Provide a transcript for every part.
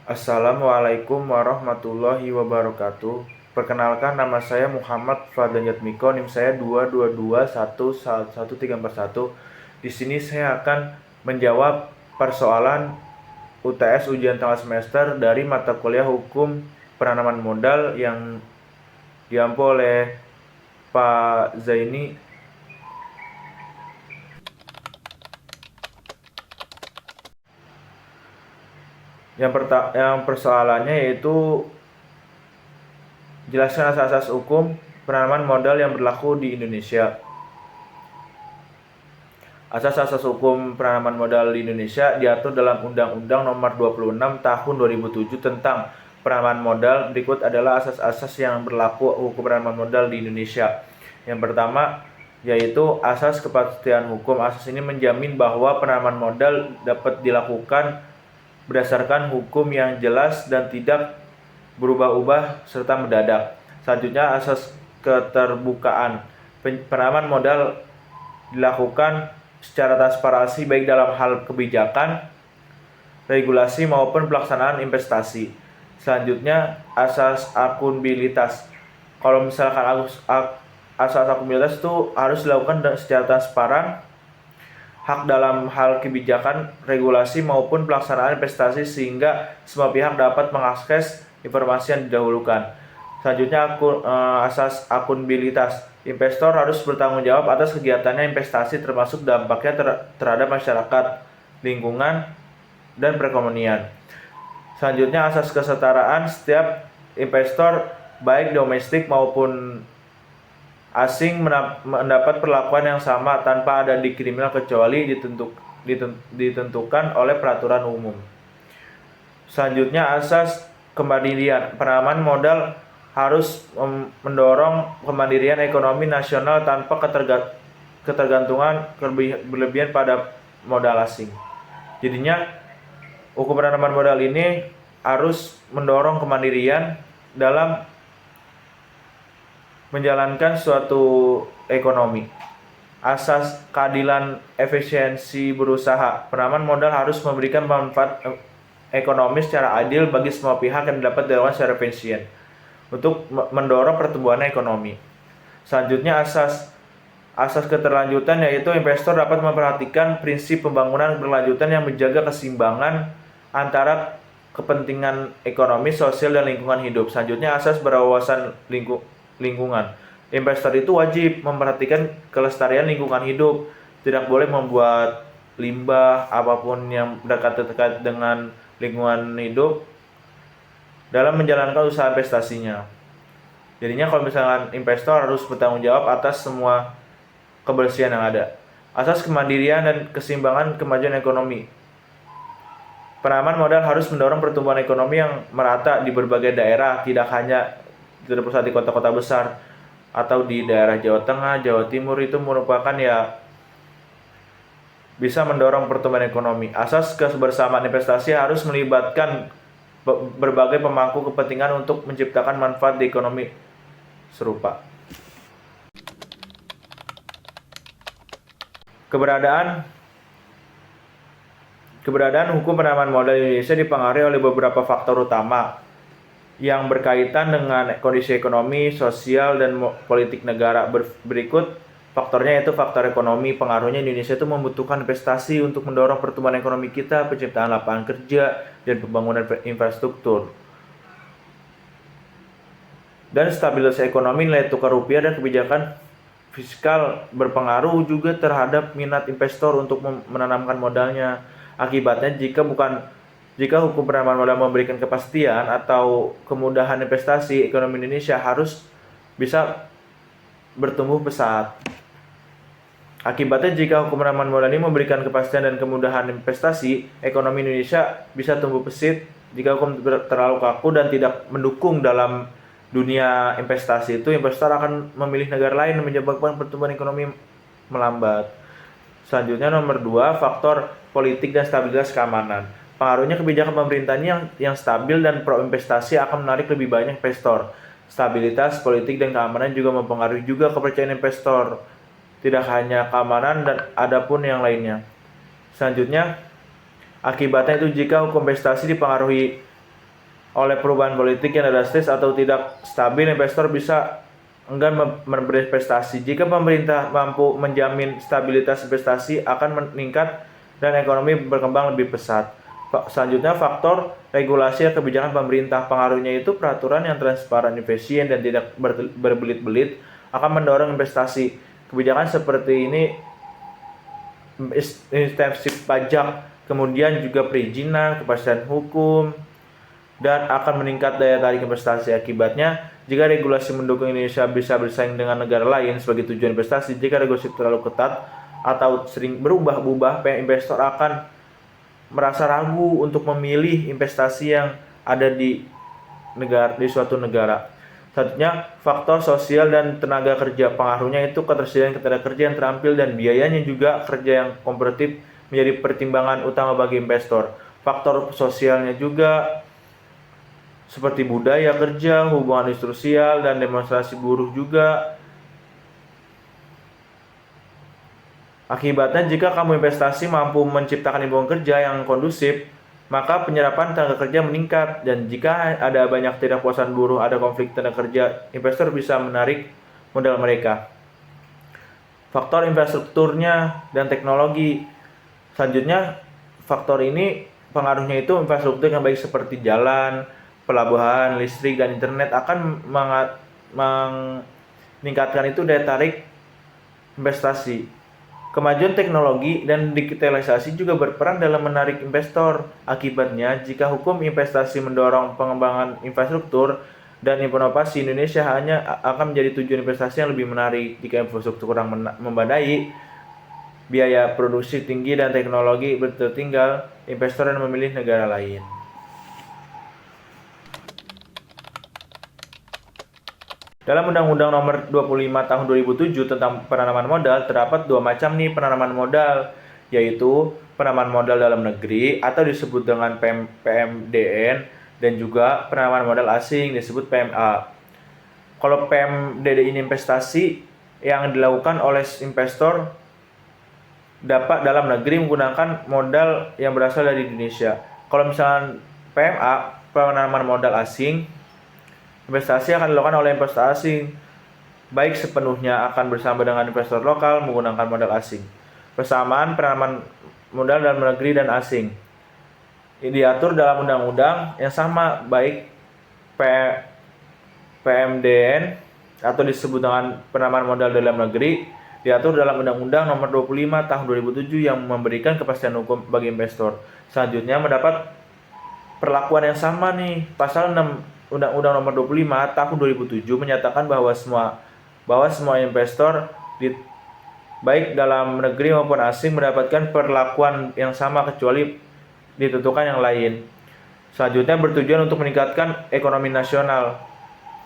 Assalamualaikum warahmatullahi wabarakatuh. Perkenalkan, nama saya Muhammad Fadlan Miko, NIM saya 222111341. Di sini saya akan menjawab persoalan UTS ujian tengah semester dari mata kuliah Hukum Penanaman Modal yang diampu oleh Pak Zaini. Yang persoalannya yaitu jelaskan asas-asas hukum penanaman modal yang berlaku di Indonesia. Asas-asas hukum penanaman modal di Indonesia diatur dalam Undang-Undang Nomor 26 Tahun 2007 tentang penanaman modal. Berikut adalah asas-asas yang berlaku hukum penanaman modal di Indonesia. Yang pertama yaitu asas kepastian hukum. Asas ini menjamin bahwa penanaman modal dapat dilakukan berdasarkan hukum yang jelas dan tidak berubah-ubah serta mendadak. Selanjutnya, asas keterbukaan. Penanaman modal dilakukan secara transparansi baik dalam hal kebijakan, regulasi maupun pelaksanaan investasi. Selanjutnya, asas akuntabilitas. Kalau misalkan asas akuntabilitas itu harus dilakukan secara transparan, hak dalam hal kebijakan, regulasi maupun pelaksanaan investasi sehingga semua pihak dapat mengakses informasi yang didahulukan. Selanjutnya, asas akuntabilitas. Investor harus bertanggung jawab atas kegiatannya investasi termasuk dampaknya terhadap masyarakat, lingkungan, dan perekonomian. Selanjutnya, asas kesetaraan. Setiap investor baik domestik maupun asing mendapat perlakuan yang sama tanpa ada diskriminasi kecuali ditentukan oleh peraturan umum. Selanjutnya, asas kemandirian. Penanaman modal harus mendorong kemandirian ekonomi nasional tanpa ketergantungan berlebihan pada modal asing. Jadinya, hukum penanaman modal ini harus mendorong kemandirian dalam menjalankan suatu ekonomi. Asas keadilan efisiensi berusaha. Penanaman modal harus memberikan manfaat ekonomi secara adil bagi semua pihak yang dapat dilakukan secara efisien untuk mendorong pertumbuhan ekonomi. Selanjutnya, asas keterlanjutan, yaitu investor dapat memperhatikan prinsip pembangunan berkelanjutan yang menjaga keseimbangan antara kepentingan ekonomi, sosial, dan lingkungan hidup. Selanjutnya, asas berwawasan lingkungan. Investor itu wajib memperhatikan kelestarian lingkungan hidup, tidak boleh membuat limbah apapun yang dekat dengan lingkungan hidup dalam menjalankan usaha investasinya. Jadinya kalau misalkan investor harus bertanggung jawab atas semua kebersihan yang ada. Asas kemandirian dan keseimbangan kemajuan ekonomi. Penanaman modal harus mendorong pertumbuhan ekonomi yang merata di berbagai daerah, tidak hanya terpusat di kota-kota besar atau di daerah Jawa Tengah, Jawa Timur. Itu merupakan bisa mendorong pertumbuhan ekonomi. Asas kebersamaan investasi harus melibatkan berbagai pemangku kepentingan untuk menciptakan manfaat di ekonomi serupa. Keberadaan hukum penanaman modal di Indonesia dipengaruhi oleh beberapa faktor utama yang berkaitan dengan kondisi ekonomi, sosial, dan politik negara. Berikut faktornya, yaitu faktor ekonomi. Pengaruhnya, Indonesia itu membutuhkan investasi untuk mendorong pertumbuhan ekonomi kita, penciptaan lapangan kerja, dan pembangunan infrastruktur. Dan stabilitas ekonomi, nilai tukar rupiah, dan kebijakan fiskal berpengaruh juga terhadap minat investor untuk menanamkan modalnya. Akibatnya, jika hukum penanaman modal memberikan kepastian atau kemudahan investasi, ekonomi Indonesia harus bisa bertumbuh pesat. Akibatnya, jika hukum penanaman modal ini memberikan kepastian dan kemudahan investasi, ekonomi Indonesia bisa tumbuh pesat. Jika hukum terlalu kaku dan tidak mendukung dalam dunia investasi, itu investor akan memilih negara lain yang menyebabkan pertumbuhan ekonomi melambat. Selanjutnya, nomor 2, faktor politik dan stabilitas keamanan. Pengaruhnya, kebijakan pemerintahnya yang stabil dan pro-investasi akan menarik lebih banyak investor. Stabilitas politik dan keamanan juga mempengaruhi juga kepercayaan investor. Tidak hanya keamanan, dan ada pun yang lainnya. Selanjutnya, akibatnya itu jika hukum investasi dipengaruhi oleh perubahan politik yang drastis atau tidak stabil, investor bisa enggan berinvestasi. Jika pemerintah mampu menjamin stabilitas investasi akan meningkat dan ekonomi berkembang lebih pesat. Selanjutnya, faktor regulasi dan kebijakan pemerintah. Pengaruhnya itu peraturan yang transparan, efisien, dan tidak berbelit-belit akan mendorong investasi. Kebijakan seperti ini insentif pajak, kemudian juga perizinan, kepastian hukum, dan akan meningkat daya tarik investasi. Akibatnya, jika regulasi mendukung Indonesia bisa bersaing dengan negara lain sebagai tujuan investasi, jika regulasi terlalu ketat atau sering berubah-ubah, investor akan merasa ragu untuk memilih investasi yang ada di suatu negara. Selanjutnya, faktor sosial dan tenaga kerja. Pengaruhnya itu ketersediaan tenaga kerja yang terampil dan biayanya juga kerja yang kompetitif menjadi pertimbangan utama bagi investor. Faktor sosialnya juga seperti budaya kerja, hubungan industrial, dan demonstrasi buruh juga. Akibatnya, jika kamu investasi mampu menciptakan lingkungan kerja yang kondusif, maka penyerapan tenaga kerja meningkat. Dan jika ada banyak ketidakpuasan buruh, ada konflik tenaga kerja, investor bisa menarik modal mereka. Faktor infrastrukturnya dan teknologi. Selanjutnya, faktor ini pengaruhnya itu infrastruktur yang baik seperti jalan, pelabuhan, listrik, dan internet akan meningkatkan itu daya tarik investasi. Kemajuan teknologi dan digitalisasi juga berperan dalam menarik investor. Akibatnya, jika hukum investasi mendorong pengembangan infrastruktur dan inovasi, Indonesia hanya akan menjadi tujuan investasi yang lebih menarik. Jika infrastruktur kurang memadai, biaya produksi tinggi, dan teknologi tertinggal, investor yang memilih negara lain. Dalam Undang-Undang Nomor 25 Tahun 2007 tentang penanaman modal, terdapat dua macam penanaman modal, yaitu penanaman modal dalam negeri atau disebut dengan PMDN, dan juga penanaman modal asing disebut PMA. Kalau PMDN ini investasi yang dilakukan oleh investor dapat dalam negeri menggunakan modal yang berasal dari Indonesia. Kalau misalnya PMA, penanaman modal asing, investasi akan dilakukan oleh investor asing, baik sepenuhnya akan bersama dengan investor lokal menggunakan modal asing. Persamaan penanaman modal dalam negeri dan asing ini diatur dalam undang-undang yang sama, baik PMDN atau disebut dengan penanaman modal dalam negeri diatur dalam Undang-Undang Nomor 25 Tahun 2007 yang memberikan kepastian hukum bagi investor. Selanjutnya, mendapat perlakuan yang sama pasal 6 Undang-Undang Nomor 25 Tahun 2007 menyatakan bahwa semua investor baik dalam negeri maupun asing mendapatkan perlakuan yang sama kecuali ditentukan yang lain. Selanjutnya, bertujuan untuk meningkatkan ekonomi nasional.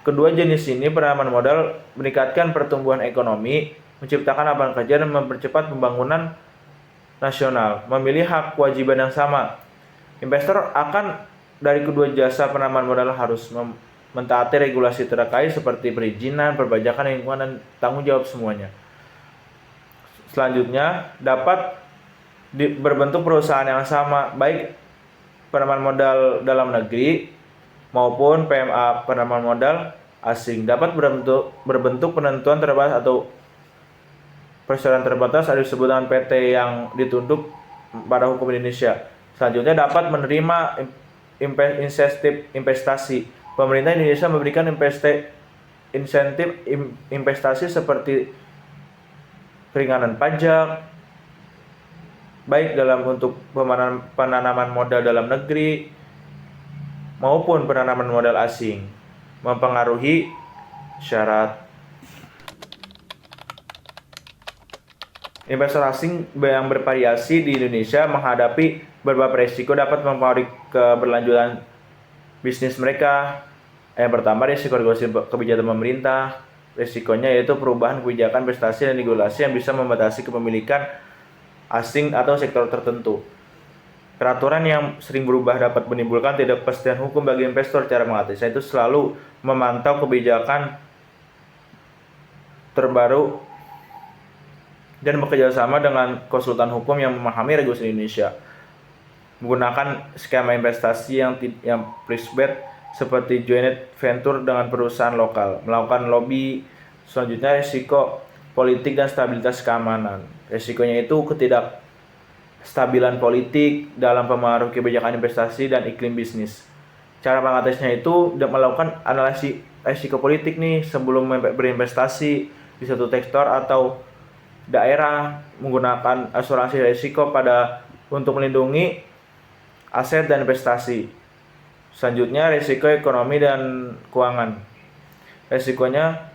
Kedua jenis ini penanaman modal meningkatkan pertumbuhan ekonomi, menciptakan lapangan kerja, dan mempercepat pembangunan nasional. Memilih hak kewajiban yang sama. Investor akan dari kedua jasa penanaman modal harus mentaati regulasi terkait seperti perizinan, perpajakan, lingkungan, dan tanggung jawab semuanya. Selanjutnya, dapat berbentuk perusahaan yang sama, baik penanaman modal dalam negeri maupun PMA penanaman modal asing. Dapat berbentuk penentuan terbatas atau persyaratan terbatas ada disebut dengan PT yang ditunduk pada hukum Indonesia. Selanjutnya, dapat menerima insentif investasi. Pemerintah Indonesia memberikan insentif investasi seperti keringanan pajak, baik dalam untuk penanaman modal dalam negeri maupun penanaman modal asing. Mempengaruhi syarat. Investor asing yang bervariasi di Indonesia menghadapi berbagai risiko dapat mempengaruhi keberlanjutan bisnis mereka. Yang pertama, risiko regulasi kebijakan pemerintah. Risikonya yaitu perubahan kebijakan investasi dan regulasi yang bisa membatasi kepemilikan asing atau sektor tertentu. Peraturan yang sering berubah dapat menimbulkan ketidakpastian hukum bagi investor. Cara mengatasi itu selalu memantau kebijakan terbaru dan bekerja sama dengan konsultan hukum yang memahami regulasi Indonesia. Menggunakan skema investasi yang price bet seperti joint venture dengan perusahaan lokal, melakukan lobby. Selanjutnya risiko politik dan stabilitas keamanan. Risikonya itu ketidakstabilan politik dalam pengaruh kebijakan investasi dan iklim bisnis. Cara mengatasinya itu melakukan analisis risiko politik nih sebelum berinvestasi di suatu sektor atau daerah, menggunakan asuransi risiko untuk melindungi aset dan investasi. Selanjutnya risiko ekonomi dan keuangan. Risikonya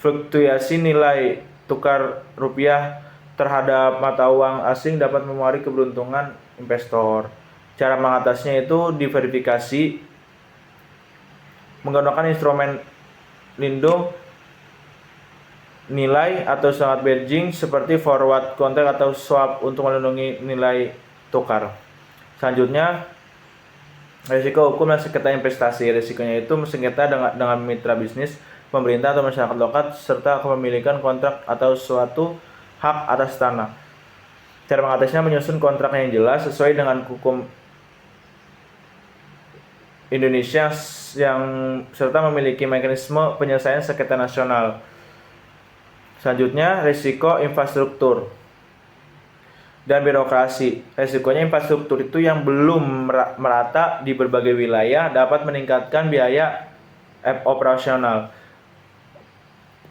fluktuasi nilai tukar rupiah terhadap mata uang asing dapat mempengaruhi keberuntungan investor. Cara mengatasinya itu diverifikasi menggunakan instrumen lindung nilai atau sangat hedging seperti forward contract atau swap untuk melindungi nilai tukar. Selanjutnya, risiko hukum dan sengketa investasi. Risikonya itu sengketa dengan mitra bisnis, pemerintah atau masyarakat lokal serta kepemilikan kontrak atau suatu hak atas tanah. Cara mengatasinya menyusun kontrak yang jelas sesuai dengan hukum Indonesia yang serta memiliki mekanisme penyelesaian sengketa nasional. Selanjutnya, risiko infrastruktur dan birokrasi. Risikonya infrastruktur itu yang belum merata di berbagai wilayah dapat meningkatkan biaya operasional.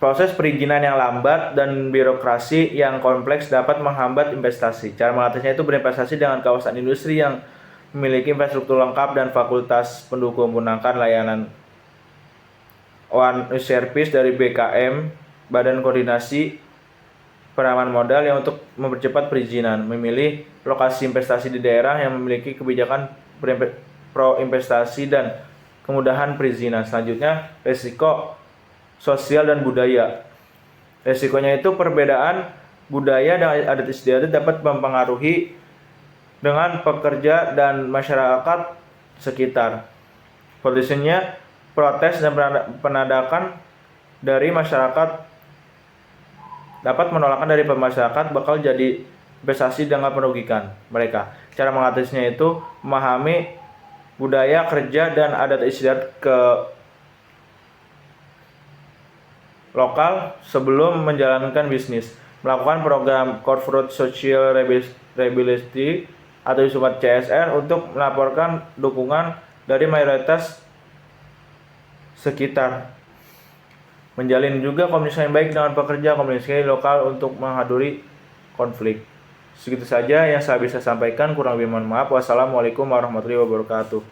Proses perizinan yang lambat dan birokrasi yang kompleks dapat menghambat investasi. Cara mengatasinya itu berinvestasi dengan kawasan industri yang memiliki infrastruktur lengkap dan fakultas pendukung, menggunakan layanan One Service dari BKM, Badan Koordinasi Penanaman Modal, yang untuk mempercepat perizinan, memilih lokasi investasi di daerah yang memiliki kebijakan pro investasi dan kemudahan perizinan. Selanjutnya, risiko sosial dan budaya. Risikonya itu perbedaan budaya dan adat istiadat dapat mempengaruhi dengan pekerja dan masyarakat sekitar. Potensinya protes dan penadakan dari masyarakat dapat menolakkan dari masyarakat bakal jadi investasi dengan merugikan mereka. Cara mengatasinya itu memahami budaya kerja dan adat istiadat ke lokal sebelum menjalankan bisnis, melakukan program corporate social responsibility atau disebut CSR untuk melaporkan dukungan dari mayoritas sekitar. Menjalin juga komunikasi yang baik dengan pekerja, komunikasi lokal untuk menghadiri konflik. Segitu saja yang saya bisa sampaikan, kurang lebih mohon maaf. Wassalamualaikum warahmatullahi wabarakatuh.